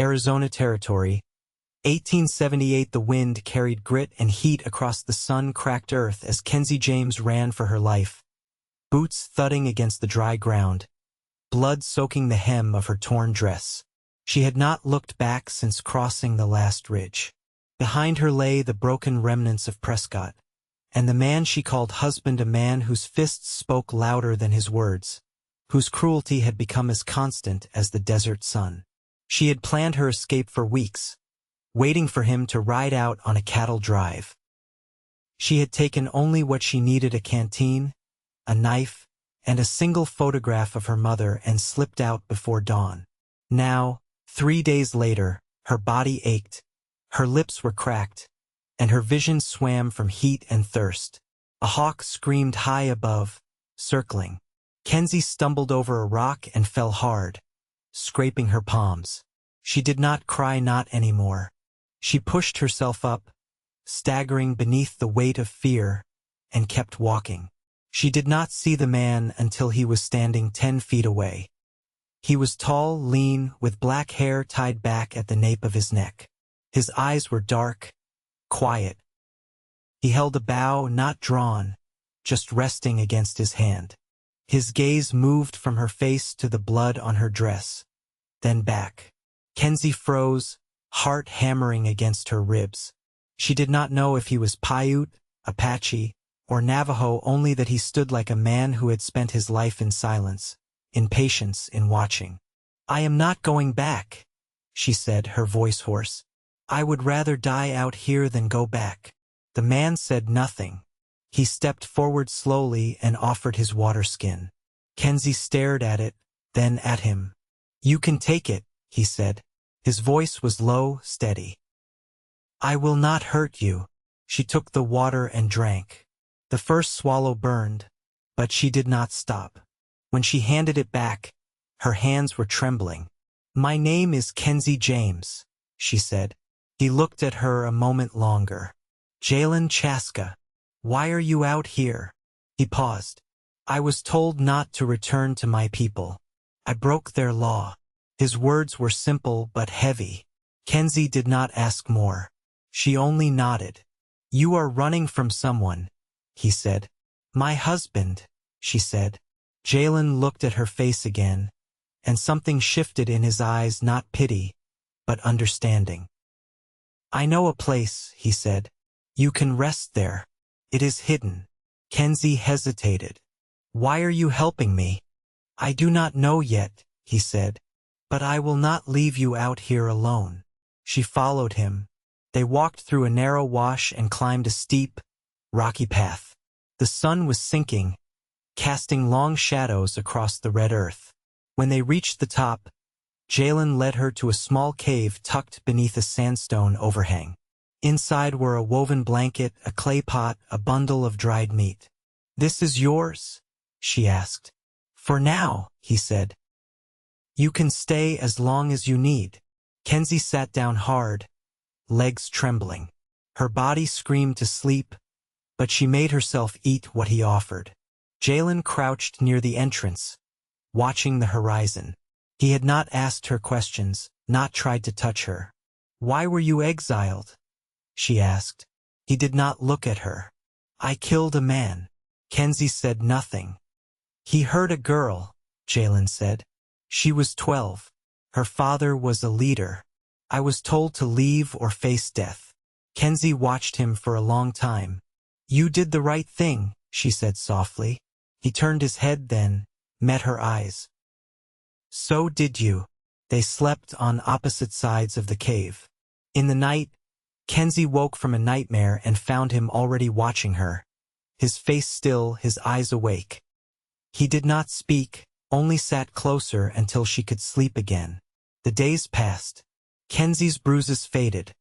Arizona Territory. 1878. The wind carried grit and heat across the sun-cracked earth as Kenzie James ran for her life, boots thudding against the dry ground, blood soaking the hem of her torn dress. She had not looked back since crossing the last ridge. Behind her lay the broken remnants of Prescott, and the man she called husband, a man whose fists spoke louder than his words, whose cruelty had become as constant as the desert sun. She had planned her escape for weeks, waiting for him to ride out on a cattle drive. She had taken only what she needed: a canteen, a knife, and a single photograph of her mother, and slipped out before dawn. Now, 3 days later, her body ached, her lips were cracked, and her vision swam from heat and thirst. A hawk screamed high above, circling. Kenzie stumbled over a rock and fell hard, scraping her palms. She did not cry, not anymore. She pushed herself up, staggering beneath the weight of fear, and kept walking. She did not see the man until he was standing 10 feet away. He was tall, lean, with black hair tied back at the nape of his neck. His eyes were dark, quiet. He held a bow, not drawn, just resting against his hand. His gaze moved from her face to the blood on her dress, then back. Kenzie froze, heart hammering against her ribs. She did not know if he was Paiute, Apache, or Navajo, only that he stood like a man who had spent his life in silence, in patience, in watching. "I am not going back," she said, her voice hoarse. "I would rather die out here than go back." The man said nothing. He stepped forward slowly and offered his water skin. Kenzie stared at it, then at him. "You can take it," he said. His voice was low, steady. "I will not hurt you." She took the water and drank. The first swallow burned, but she did not stop. When she handed it back, her hands were trembling. "My name is Kenzie James," she said. He looked at her a moment longer. "Jalen Chaska. Why are you out here?" He paused. "I was told not to return to my people. I broke their law." His words were simple but heavy. Kenzie did not ask more. She only nodded. "You are running from someone," he said. "My husband," she said. Jalen looked at her face again, and something shifted in his eyes, not pity, but understanding. "I know a place," he said. "You can rest there. It is hidden." Kenzie hesitated. "Why are you helping me?" "I do not know yet," he said. "But I will not leave you out here alone." She followed him. They walked through a narrow wash and climbed a steep, rocky path. The sun was sinking, casting long shadows across the red earth. When they reached the top, Jalen led her to a small cave tucked beneath a sandstone overhang. Inside were a woven blanket, a clay pot, a bundle of dried meat. "This is yours?" she asked. "For now," he said. "You can stay as long as you need." Kenzie sat down hard, legs trembling. Her body screamed to sleep, but she made herself eat what he offered. Jalen crouched near the entrance, watching the horizon. He had not asked her questions, not tried to touch her. "Why were you exiled?" she asked. He did not look at her. "I killed a man." Kenzie said nothing. "He hurt a girl," Jalen said. "She was 12. Her father was a leader. I was told to leave or face death." Kenzie watched him for a long time. "You did the right thing," she said softly. He turned his head, then met her eyes. "So did you." They slept on opposite sides of the cave. In the night, Kenzie woke from a nightmare and found him already watching her, his face still, his eyes awake. He did not speak, only sat closer until she could sleep again. The days passed. Kenzie's bruises faded,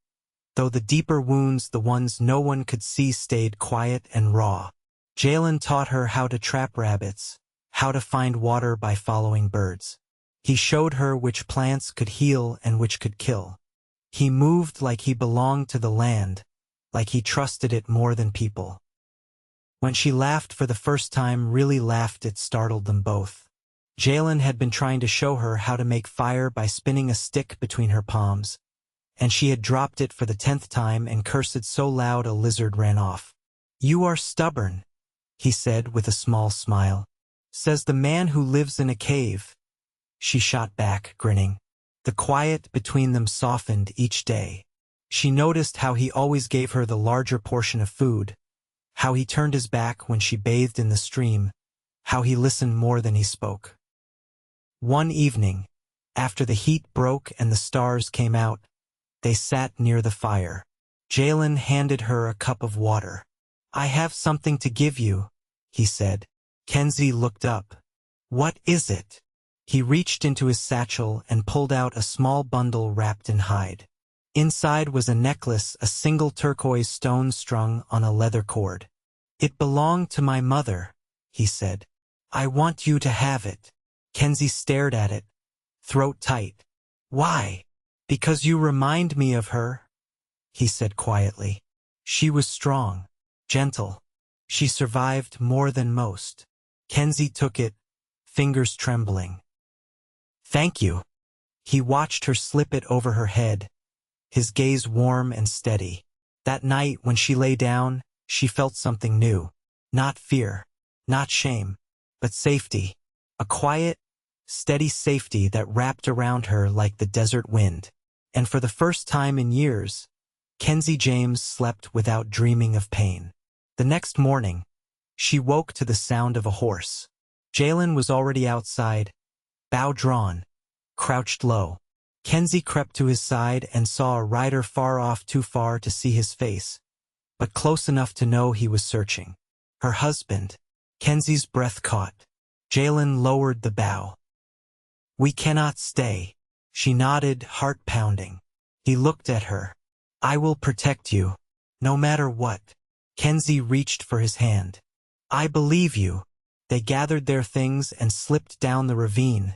though the deeper wounds, the ones no one could see, stayed quiet and raw. Jalen taught her how to trap rabbits, how to find water by following birds. He showed her which plants could heal and which could kill. He moved like he belonged to the land, like he trusted it more than people. When she laughed for the first time, really laughed, it startled them both. Jalen had been trying to show her how to make fire by spinning a stick between her palms, and she had dropped it for the 10th time and cursed so loud a lizard ran off. "You are stubborn," he said with a small smile. "Says the man who lives in a cave." She shot back, grinning. The quiet between them softened each day. She noticed how he always gave her the larger portion of food, how he turned his back when she bathed in the stream, how he listened more than he spoke. One evening, after the heat broke and the stars came out, they sat near the fire. Jalen handed her a cup of water. "I have something to give you," he said. Kenzie looked up. "What is it?" He reached into his satchel and pulled out a small bundle wrapped in hide. Inside was a necklace, a single turquoise stone strung on a leather cord. "It belonged to my mother," he said. "I want you to have it." Kenzie stared at it, throat tight. "Why?" "Because you remind me of her," he said quietly. "She was strong, gentle. She survived more than most." Kenzie took it, fingers trembling. "Thank you." He watched her slip it over her head, his gaze warm and steady. That night when she lay down, she felt something new. Not fear, not shame, but safety. A quiet, steady safety that wrapped around her like the desert wind. And for the first time in years, Kenzie James slept without dreaming of pain. The next morning, she woke to the sound of a horse. Jalen was already outside, bow drawn, crouched low. Kenzie crept to his side and saw a rider far off, too far to see his face, but close enough to know he was searching. Her husband. Kenzie's breath caught. Jalen lowered the bow. "We cannot stay." She nodded, heart pounding. He looked at her. "I will protect you, no matter what." Kenzie reached for his hand. "I believe you." They gathered their things and slipped down the ravine,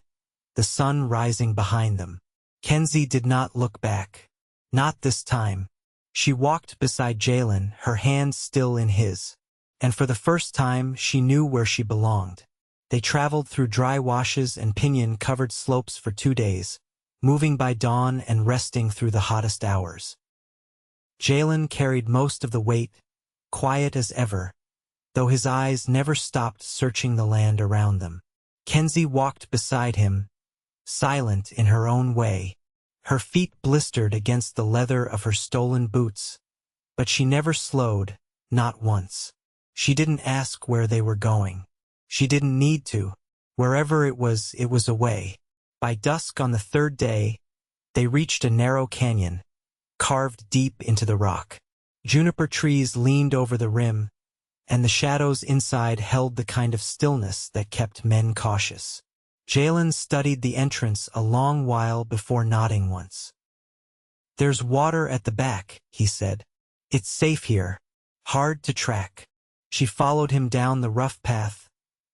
the sun rising behind them. Kenzie did not look back. Not this time. She walked beside Jalen, her hand still in his. And for the first time, she knew where she belonged. They traveled through dry washes and pinyon-covered slopes for 2 days, moving by dawn and resting through the hottest hours. Jalen carried most of the weight, quiet as ever, though his eyes never stopped searching the land around them. Kenzie walked beside him, silent in her own way. Her feet blistered against the leather of her stolen boots, but she never slowed, not once. She didn't ask where they were going. She didn't need to. Wherever it was away. By dusk on the 3rd day, they reached a narrow canyon, carved deep into the rock. Juniper trees leaned over the rim, and the shadows inside held the kind of stillness that kept men cautious. Jalen studied the entrance a long while before nodding once. "There's water at the back," he said. "It's safe here, hard to track." She followed him down the rough path,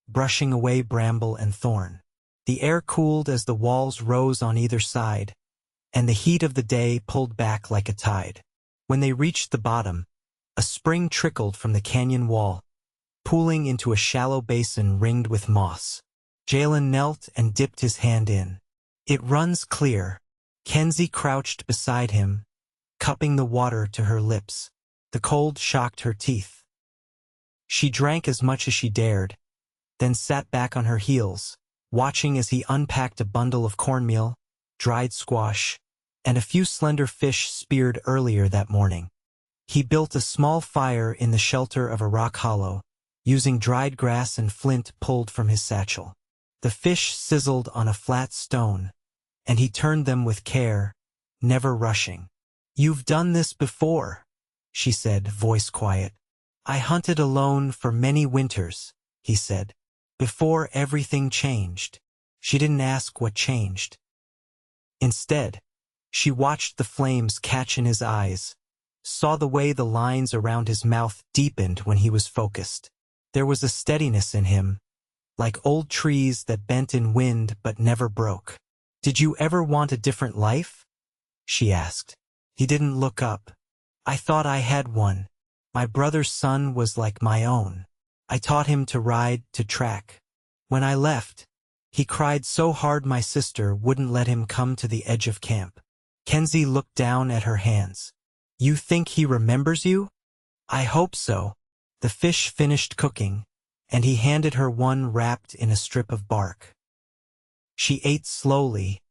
brushing away bramble and thorn. The air cooled as the walls rose on either side, and the heat of the day pulled back like a tide. When they reached the bottom, a spring trickled from the canyon wall, pooling into a shallow basin ringed with moss. Jalen knelt and dipped his hand in. "It runs clear." Kenzie crouched beside him, cupping the water to her lips. The cold shocked her teeth. She drank as much as she dared, then sat back on her heels, watching as he unpacked a bundle of cornmeal, dried squash, and a few slender fish speared earlier that morning. He built a small fire in the shelter of a rock hollow, using dried grass and flint pulled from his satchel. The fish sizzled on a flat stone, and he turned them with care, never rushing. "You've done this before," she said, voice quiet. "I hunted alone for many winters," he said, "before everything changed." She didn't ask what changed. Instead, she watched the flames catch in his eyes, saw the way the lines around his mouth deepened when he was focused. There was a steadiness in him, like old trees that bent in wind but never broke. "Did you ever want a different life?" she asked. He didn't look up. "I thought I had one. My brother's son was like my own. I taught him to ride, to track. When I left, He cried so hard my sister wouldn't let him come to the edge of camp. Kenzie looked down at her hands. You think he remembers you? I hope so. The fish finished cooking, and he handed her one wrapped in a strip of bark. She ate slowly,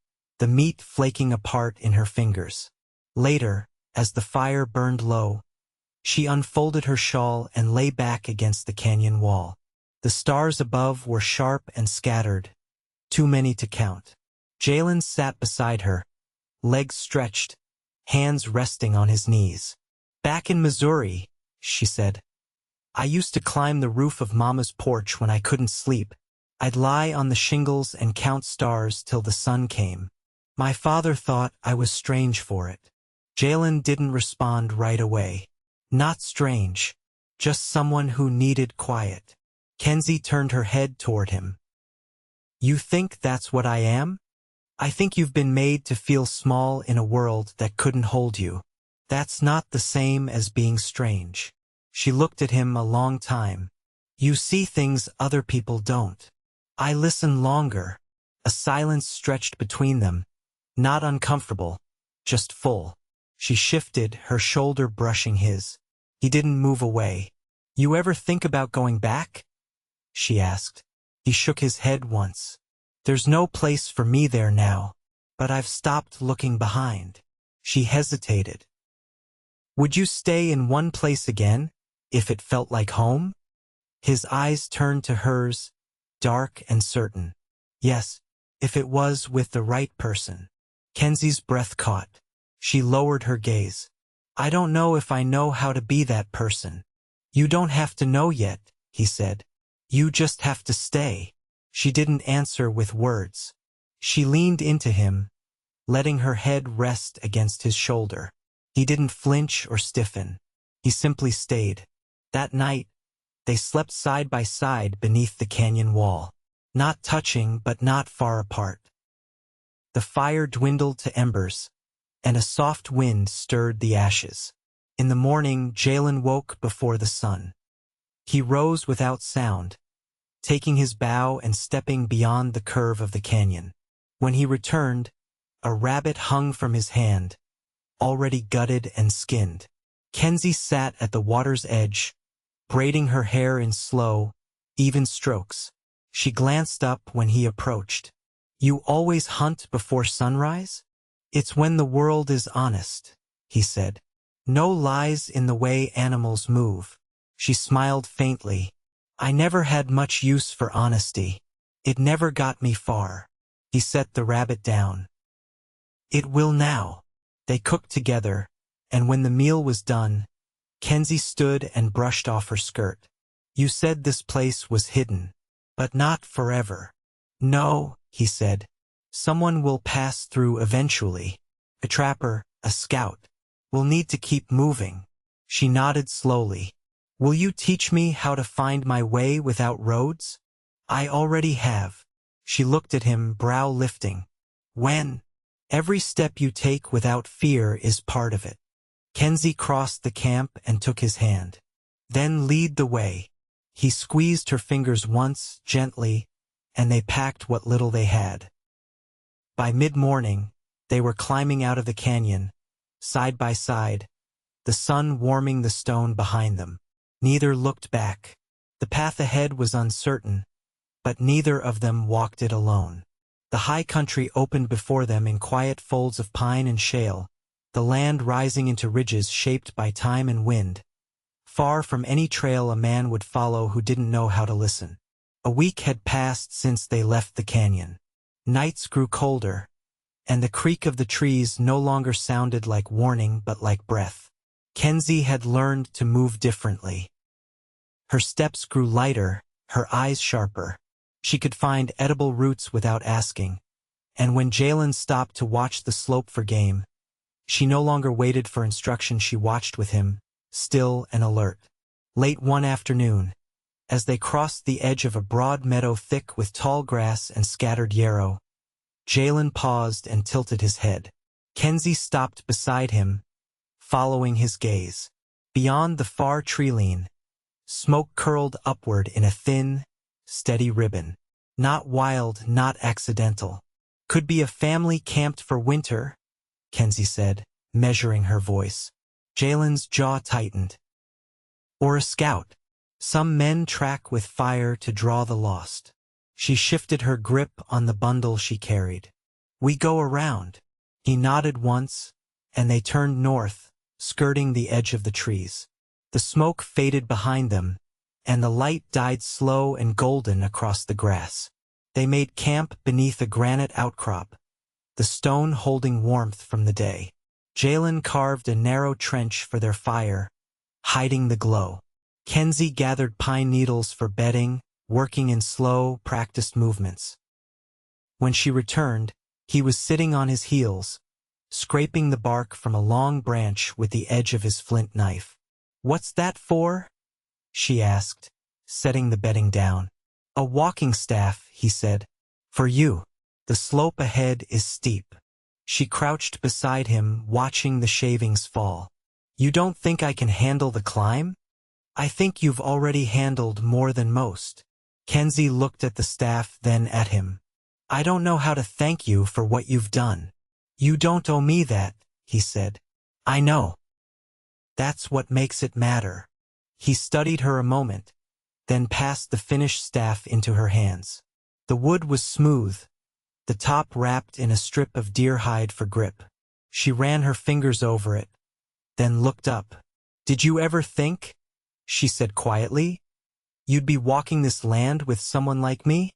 the meat flaking apart in her fingers. Later, as the fire burned low, she unfolded her shawl and lay back against the canyon wall. The stars above were sharp and scattered, too many to count. Jalen sat beside her, legs stretched, hands resting on his knees. Back in Missouri, she said, I used to climb the roof of Mama's porch when I couldn't sleep. I'd lie on the shingles and count stars till the sun came. My father thought I was strange for it. Jalen didn't respond right away. Not strange, just someone who needed quiet. Kenzie turned her head toward him. You think that's what I am? I think you've been made to feel small in a world that couldn't hold you. That's not the same as being strange. She looked at him a long time. You see things other people don't. I listen longer. A silence stretched between them. Not uncomfortable, just full. She shifted, her shoulder brushing his. He didn't move away. You ever think about going back? She asked. He shook his head once. There's no place for me there now, but I've stopped looking behind. She hesitated. Would you stay in one place again, if it felt like home? His eyes turned to hers, dark and certain. Yes, if it was with the right person. Kenzie's breath caught. She lowered her gaze. I don't know if I know how to be that person. You don't have to know yet, he said. You just have to stay. She didn't answer with words. She leaned into him, letting her head rest against his shoulder. He didn't flinch or stiffen. He simply stayed. That night, they slept side by side beneath the canyon wall. Not touching, but not far apart. The fire dwindled to embers, and a soft wind stirred the ashes. In the morning, Jalen woke before the sun. He rose without sound, taking his bow and stepping beyond the curve of the canyon. When he returned, a rabbit hung from his hand, already gutted and skinned. Kenzie sat at the water's edge, braiding her hair in slow, even strokes. She glanced up when he approached. You always hunt before sunrise? It's when the world is honest, he said. No lies in the way animals move. She smiled faintly. I never had much use for honesty. It never got me far. He set the rabbit down. It will now. They cooked together, and when the meal was done, Kenzie stood and brushed off her skirt. You said this place was hidden, but not forever. No, he said. Someone will pass through eventually. A trapper, a scout. We'll need to keep moving. She nodded slowly. Will you teach me how to find my way without roads? I already have. She looked at him, brow lifting. When? Every step you take without fear is part of it. Kenzie crossed the camp and took his hand. Then lead the way. He squeezed her fingers once, gently, and they packed what little they had. By mid-morning, they were climbing out of the canyon, side by side, the sun warming the stone behind them. Neither looked back. The path ahead was uncertain, but neither of them walked it alone. The high country opened before them in quiet folds of pine and shale, the land rising into ridges shaped by time and wind, far from any trail a man would follow who didn't know how to listen. A week had passed since they left the canyon. Nights grew colder, and the creak of the trees no longer sounded like warning but like breath. Kenzie had learned to move differently. Her steps grew lighter, her eyes sharper. She could find edible roots without asking, and when Jalen stopped to watch the slope for game, she no longer waited for instruction. She watched with him, still and alert. Late one afternoon, as they crossed the edge of a broad meadow thick with tall grass and scattered yarrow, Jalen paused and tilted his head. Kenzie stopped beside him, following his gaze. Beyond the far tree line, smoke curled upward in a thin, steady ribbon. Not wild, not accidental. Could be a family camped for winter, Kenzie said, measuring her voice. Jalen's jaw tightened. Or a scout. Some men track with fire to draw the lost. She shifted her grip on the bundle she carried. We go around. He nodded once, and they turned north, skirting the edge of the trees. The smoke faded behind them, and the light died slow and golden across the grass. They made camp beneath a granite outcrop, the stone holding warmth from the day. Jalen carved a narrow trench for their fire, hiding the glow. Kenzie gathered pine needles for bedding, working in slow, practiced movements. When she returned, he was sitting on his heels, scraping the bark from a long branch with the edge of his flint knife. "What's that for?" she asked, setting the bedding down. "A walking staff," he said. "For you. The slope ahead is steep." She crouched beside him, watching the shavings fall. "You don't think I can handle the climb?" "I think you've already handled more than most." Kenzie looked at the staff, then at him. "I don't know how to thank you for what you've done." "You don't owe me that," he said. "I know. That's what makes it matter." He studied her a moment, then passed the finished staff into her hands. The wood was smooth, the top wrapped in a strip of deer hide for grip. She ran her fingers over it, then looked up. "Did you ever think," she said quietly, "you'd be walking this land with someone like me?"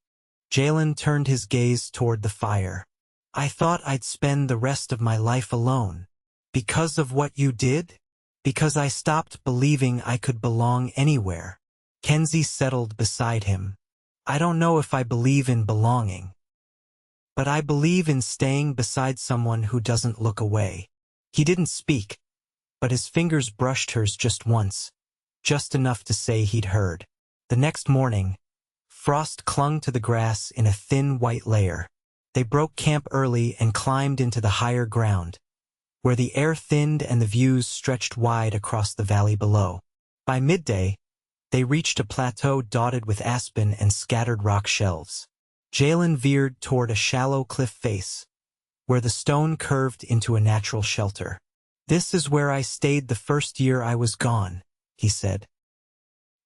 Jalen turned his gaze toward the fire. "I thought I'd spend the rest of my life alone. Because of what you did? Because I stopped believing I could belong anywhere." Kenzie settled beside him. "I don't know if I believe in belonging. But I believe in staying beside someone who doesn't look away." He didn't speak, but his fingers brushed hers just once, just enough to say he'd heard. The next morning, frost clung to the grass in a thin white layer. They broke camp early and climbed into the higher ground, where the air thinned and the views stretched wide across the valley below. By midday, they reached a plateau dotted with aspen and scattered rock shelves. Jalen veered toward a shallow cliff face, where the stone curved into a natural shelter. "This is where I stayed the first year I was gone," he said.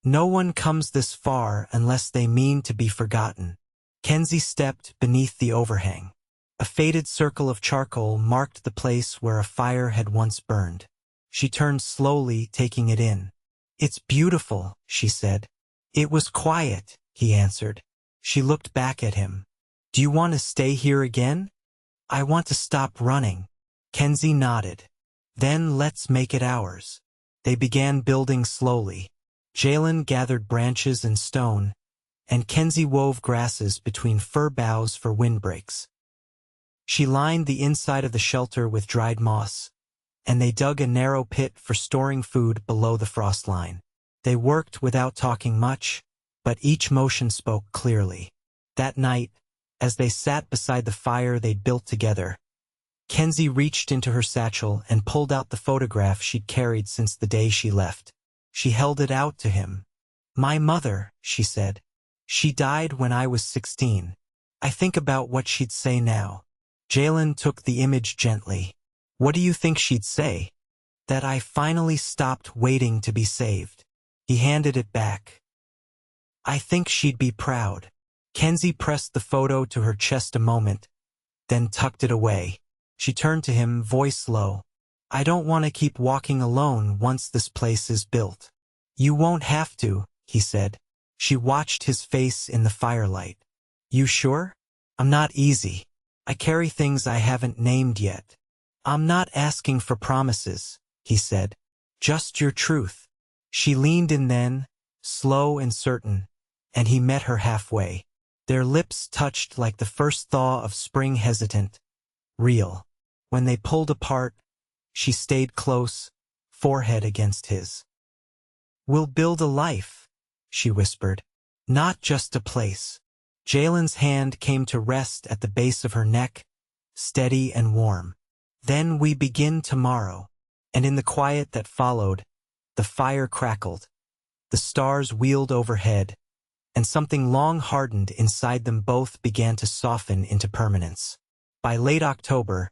"No one comes this far unless they mean to be forgotten." Kenzie stepped beneath the overhang. A faded circle of charcoal marked the place where a fire had once burned. She turned slowly, taking it in. "It's beautiful," she said. "It was quiet," he answered. She looked back at him. "Do you want to stay here again?" "I want to stop running." Kenzie nodded. "Then let's make it ours." They began building slowly. Jalen gathered branches and stone, and Kenzie wove grasses between fir boughs for windbreaks. She lined the inside of the shelter with dried moss, and they dug a narrow pit for storing food below the frost line. They worked without talking much, but each motion spoke clearly. That night, as they sat beside the fire they'd built together, Kenzie reached into her satchel and pulled out the photograph she'd carried since the day she left. She held it out to him. "My mother," she said. "She died when I was 16. I think about what she'd say now." Jalen took the image gently. "What do you think she'd say?" "That I finally stopped waiting to be saved." He handed it back. "I think she'd be proud." Kenzie pressed the photo to her chest a moment, then tucked it away. She turned to him, voice low. "I don't want to keep walking alone once this place is built." "You won't have to," he said. She watched his face in the firelight. "You sure?" "I'm not easy. I carry things I haven't named yet." "I'm not asking for promises," he said. "Just your truth." She leaned in then, slow and certain, and he met her halfway. Their lips touched like the first thaw of spring, hesitant, real. When they pulled apart, she stayed close, forehead against his. "We'll build a life," she whispered. "Not just a place." Jalen's hand came to rest at the base of her neck, steady and warm. "Then we begin tomorrow." And in the quiet that followed, the fire crackled. The stars wheeled overhead, and something long hardened inside them both began to soften into permanence. By late October,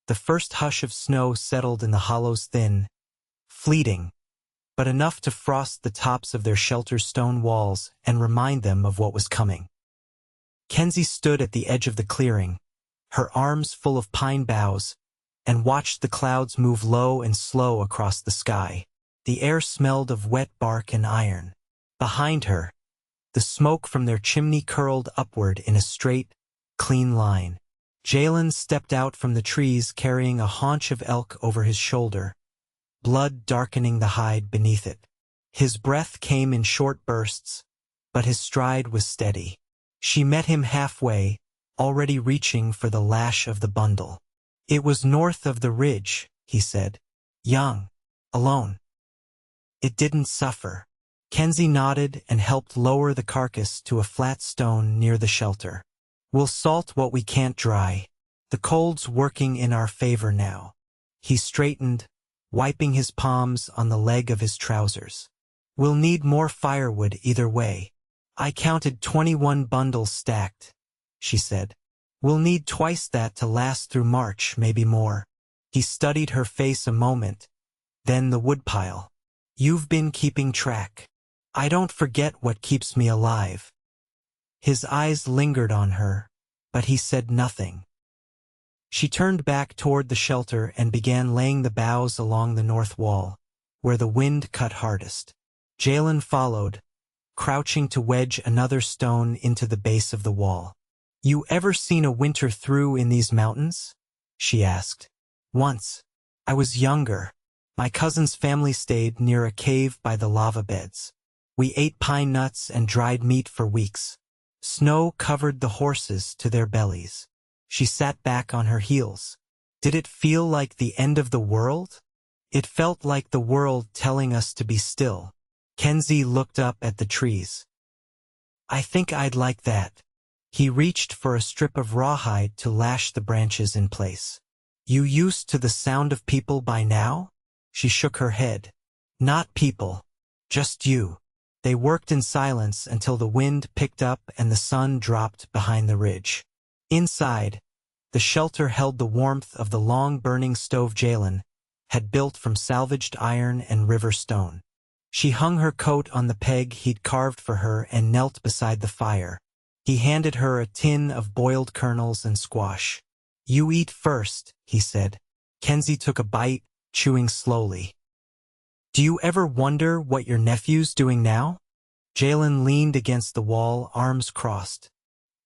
the first hush of snow settled in the hollow's thin, fleeting, but enough to frost the tops of their shelter's stone walls and remind them of what was coming. Kenzie stood at the edge of the clearing, her arms full of pine boughs, and watched the clouds move low and slow across the sky. The air smelled of wet bark and iron. Behind her, the smoke from their chimney curled upward in a straight, clean line. Jalen stepped out from the trees carrying a haunch of elk over his shoulder, blood darkening the hide beneath it. His breath came in short bursts, but his stride was steady. She met him halfway, already reaching for the lash of the bundle. "It was north of the ridge," he said. "Young. Alone. It didn't suffer." Kenzie nodded and helped lower the carcass to a flat stone near the shelter. "We'll salt what we can't dry. The cold's working in our favor now." He straightened, wiping his palms on the leg of his trousers. "We'll need more firewood either way." "I counted 21 bundles stacked," she said. "We'll need twice that to last through March, maybe more." He studied her face a moment, then the woodpile. "You've been keeping track. I don't forget what keeps me alive." His eyes lingered on her, but he said nothing. She turned back toward the shelter and began laying the boughs along the north wall, where the wind cut hardest. Jalen followed, crouching to wedge another stone into the base of the wall. "You ever seen a winter through in these mountains?" she asked. "Once. I was younger. My cousin's family stayed near a cave by the lava beds. We ate pine nuts and dried meat for weeks. Snow covered the horses to their bellies." She sat back on her heels. "Did it feel like the end of the world?" "It felt like the world telling us to be still." Kenzie looked up at the trees. "I think I'd like that." He reached for a strip of rawhide to lash the branches in place. "You used to the sound of people by now?" She shook her head. "Not people. Just you." They worked in silence until the wind picked up and the sun dropped behind the ridge. Inside, the shelter held the warmth of the long-burning stove Jalen had built from salvaged iron and river stone. She hung her coat on the peg he'd carved for her and knelt beside the fire. He handed her a tin of boiled kernels and squash. "You eat first," he said. Kenzie took a bite, chewing slowly. "Do you ever wonder what your nephew's doing now?" Jalen leaned against the wall, arms crossed.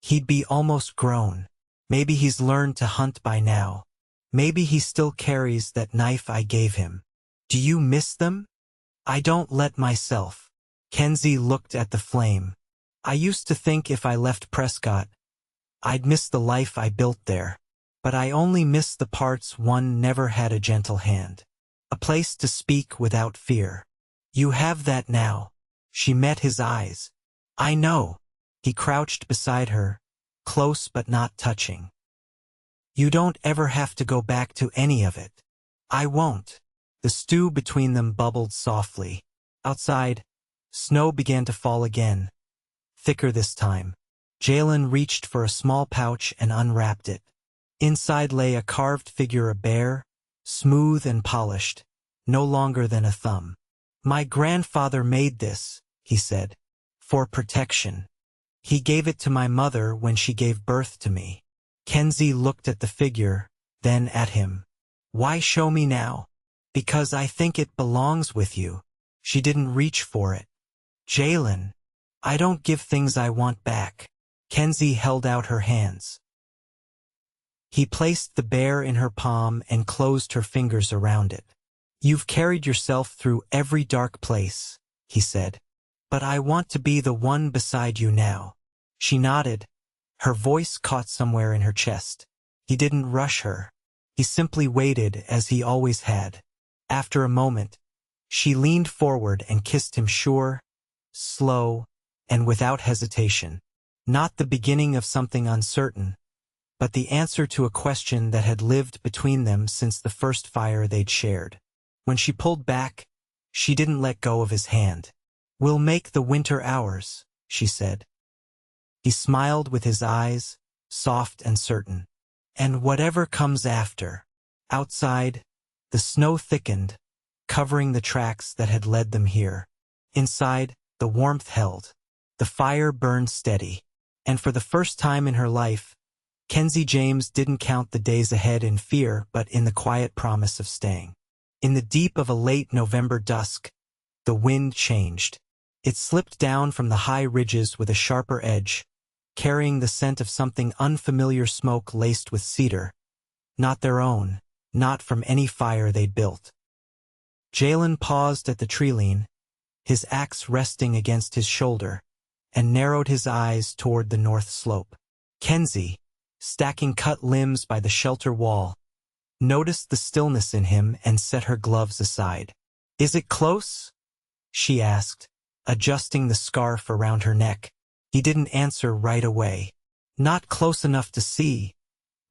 "He'd be almost grown. Maybe he's learned to hunt by now. Maybe he still carries that knife I gave him. Do you miss them?" "I don't let myself." Kenzie looked at the flame. "I used to think if I left Prescott, I'd miss the life I built there. But I only miss the parts one never had a gentle hand. A place to speak without fear. You have that now." She met his eyes. "I know." He crouched beside her, close but not touching. "You don't ever have to go back to any of it." "I won't." The stew between them bubbled softly. Outside, snow began to fall again, thicker this time. Jalen reached for a small pouch and unwrapped it. Inside lay a carved figure, a bear, smooth and polished, no longer than a thumb. "My grandfather made this," he said, "for protection. He gave it to my mother when she gave birth to me." Kenzie looked at the figure, then at him. "Why show me now?" "Because I think it belongs with you." She didn't reach for it. "Jalen, I don't give things I want back." Kenzie held out her hands. He placed the bear in her palm and closed her fingers around it. "You've carried yourself through every dark place," he said. "But I want to be the one beside you now." She nodded, her voice caught somewhere in her chest. He didn't rush her. He simply waited as he always had. After a moment, she leaned forward and kissed him, sure, slow, and without hesitation. Not the beginning of something uncertain, but the answer to a question that had lived between them since the first fire they'd shared. When she pulled back, she didn't let go of his hand. "We'll make the winter ours." she said. He smiled with his eyes, soft and certain. And whatever comes after. Outside, the snow thickened, covering the tracks that had led them here. Inside, the warmth held. The fire burned steady. And for the first time in her life, Kenzie James didn't count the days ahead in fear but in the quiet promise of staying. In the deep of a late November dusk, the wind changed. It slipped down from the high ridges with a sharper edge, carrying the scent of something unfamiliar, smoke laced with cedar. Not their own, not from any fire they'd built. Jalen paused at the tree-lean, his axe resting against his shoulder, and narrowed his eyes toward the north slope. Kenzie, stacking cut limbs by the shelter wall, noticed the stillness in him and set her gloves aside. "Is it close?" she asked, adjusting the scarf around her neck. He didn't answer right away. Not close enough to see,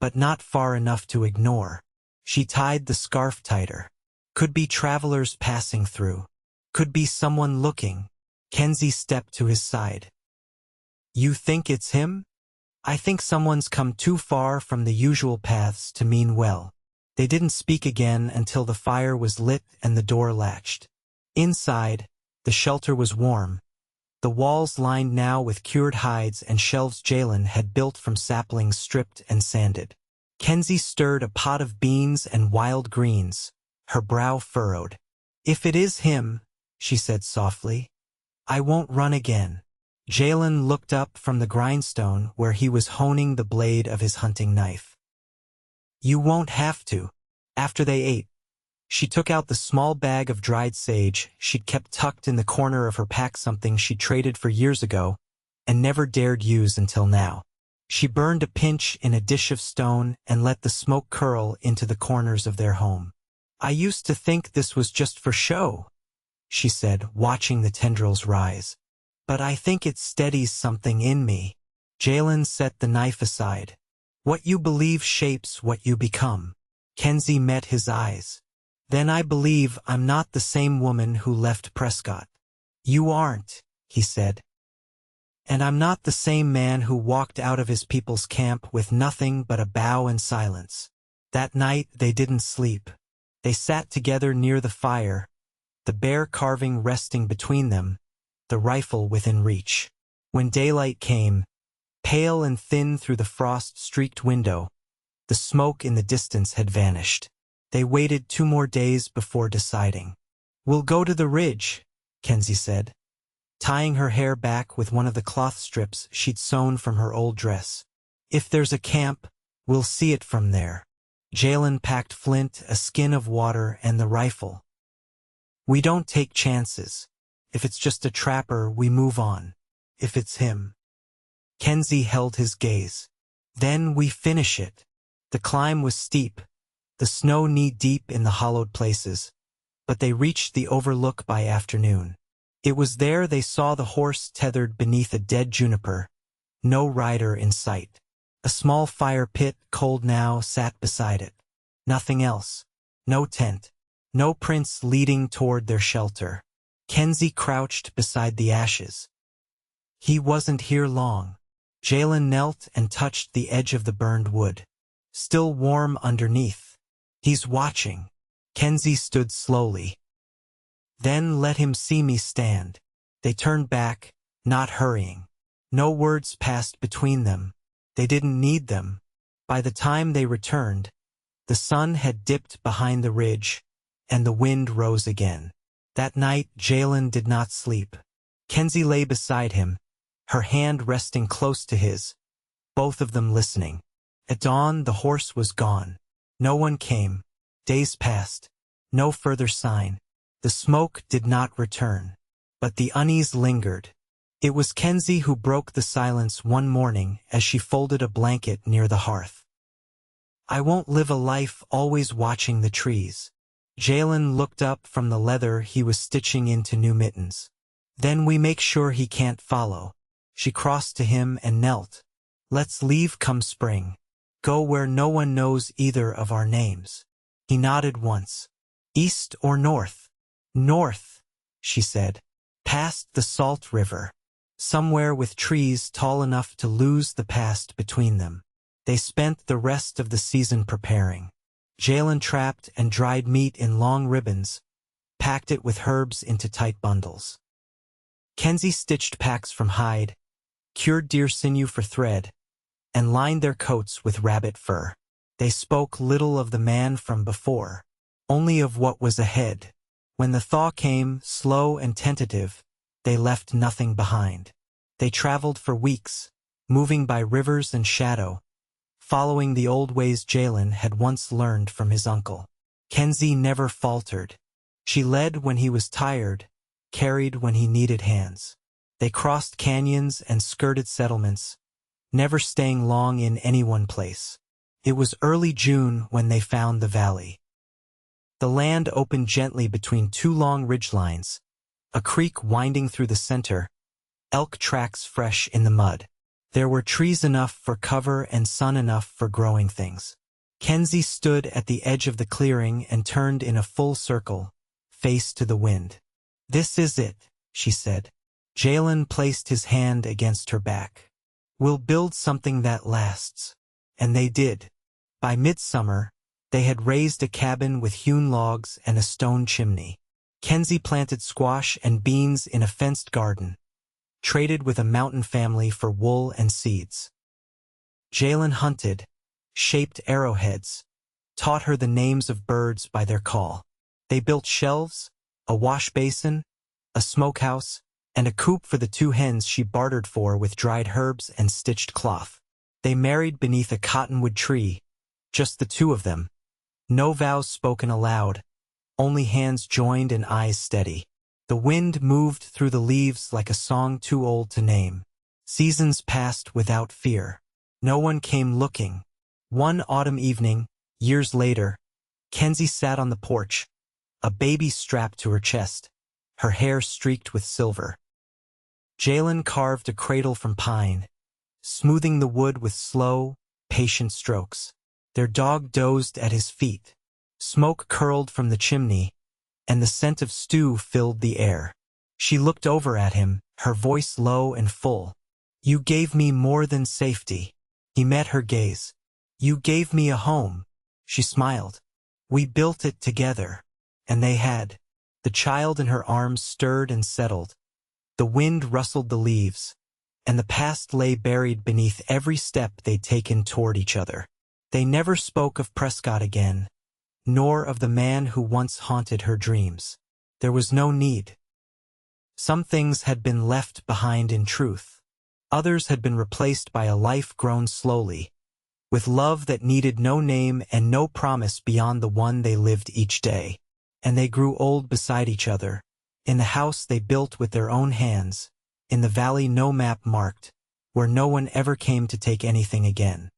but not far enough to ignore. She tied the scarf tighter. Could be travelers passing through. Could be someone looking. Kenzie stepped to his side. "You think it's him?" "I think someone's come too far from the usual paths to mean well." They didn't speak again until the fire was lit and the door latched. Inside, the shelter was warm. The walls lined now with cured hides and shelves Jalen had built from saplings stripped and sanded. Kenzie stirred a pot of beans and wild greens, her brow furrowed. "If it is him," she said softly, "I won't run again." Jalen looked up from the grindstone where he was honing the blade of his hunting knife. "You won't have to." After they ate, she took out the small bag of dried sage she'd kept tucked in the corner of her pack, something she'd traded for years ago and never dared use until now. She burned a pinch in a dish of stone and let the smoke curl into the corners of their home. "I used to think this was just for show," she said, watching the tendrils rise. "But I think it steadies something in me." Jalen set the knife aside. "What you believe shapes what you become." Kenzie met his eyes. "Then I believe I'm not the same woman who left Prescott." "You aren't," he said. "And I'm not the same man who walked out of his people's camp with nothing but a bow and silence." That night they didn't sleep. They sat together near the fire, the bear carving resting between them, the rifle within reach. When daylight came, pale and thin through the frost-streaked window, the smoke in the distance had vanished. They waited 2 more days before deciding. "We'll go to the ridge," Kenzie said, tying her hair back with one of the cloth strips she'd sewn from her old dress. "If there's a camp, we'll see it from there." Jalen packed flint, a skin of water, and the rifle. "We don't take chances. If it's just a trapper, we move on. If it's him." Kenzie held his gaze. "Then we finish it." The climb was steep, the snow knee-deep in the hollowed places, but they reached the overlook by afternoon. It was there they saw the horse tethered beneath a dead juniper, no rider in sight. A small fire pit, cold now, sat beside it. Nothing else. No tent. No prints leading toward their shelter. Kenzie crouched beside the ashes. "He wasn't here long." Jalen knelt and touched the edge of the burned wood. Still warm underneath. "He's watching." Kenzie stood slowly. "Then let him see me stand." They turned back, not hurrying. No words passed between them. They didn't need them. By the time they returned, the sun had dipped behind the ridge, and the wind rose again. That night, Jalen did not sleep. Kenzie lay beside him, her hand resting close to his, both of them listening. At dawn, the horse was gone. No one came. Days passed. No further sign. The smoke did not return. But the unease lingered. It was Kenzie who broke the silence one morning as she folded a blanket near the hearth. "I won't live a life always watching the trees." Jalen looked up from the leather he was stitching into new mittens. "Then we make sure he can't follow." She crossed to him and knelt. "Let's leave come spring. Go where no one knows either of our names." He nodded once. "East or north?" "North," she said. "Past the Salt River." somewhere with trees tall enough to lose the past between them. They spent the rest of the season preparing. Jalen trapped and dried meat in long ribbons, packed it with herbs into tight bundles. Kenzie stitched packs from hide, cured deer sinew for thread, and lined their coats with rabbit fur. They spoke little of the man from before, only of what was ahead. When the thaw came, slow and tentative, they left nothing behind. They traveled for weeks, moving by rivers and shadow, following the old ways Jalen had once learned from his uncle. Kenzie never faltered. She led when he was tired, carried when he needed hands. They crossed canyons and skirted settlements, never staying long in any one place. It was early June when they found the valley. The land opened gently between two long ridgelines, a creek winding through the center, elk tracks fresh in the mud. There were trees enough for cover and sun enough for growing things. Kenzie stood at the edge of the clearing and turned in a full circle, face to the wind. "This is it," she said. Jalen placed his hand against her back. "We'll build something that lasts." And they did. By midsummer, they had raised a cabin with hewn logs and a stone chimney. Kenzie planted squash and beans in a fenced garden, traded with a mountain family for wool and seeds. Jalen hunted, shaped arrowheads, taught her the names of birds by their call. They built shelves, a wash basin, a smokehouse, and a coop for the two hens she bartered for with dried herbs and stitched cloth. They married beneath a cottonwood tree, just the two of them. No vows spoken aloud, only hands joined and eyes steady. The wind moved through the leaves like a song too old to name. Seasons passed without fear. No one came looking. One autumn evening, years later, Kenzie sat on the porch, a baby strapped to her chest, her hair streaked with silver. Jalen carved a cradle from pine, smoothing the wood with slow, patient strokes. Their dog dozed at his feet. Smoke curled from the chimney, and the scent of stew filled the air. She looked over at him, her voice low and full. "You gave me more than safety." He met her gaze. "You gave me a home." She smiled. "We built it together." And they had. The child in her arms stirred and settled. The wind rustled the leaves, and the past lay buried beneath every step they'd taken toward each other. They never spoke of Prescott again, nor of the man who once haunted her dreams. There was no need. Some things had been left behind in truth. Others had been replaced by a life grown slowly, with love that needed no name and no promise beyond the one they lived each day. And they grew old beside each other, in the house they built with their own hands, in the valley no map marked, where no one ever came to take anything again.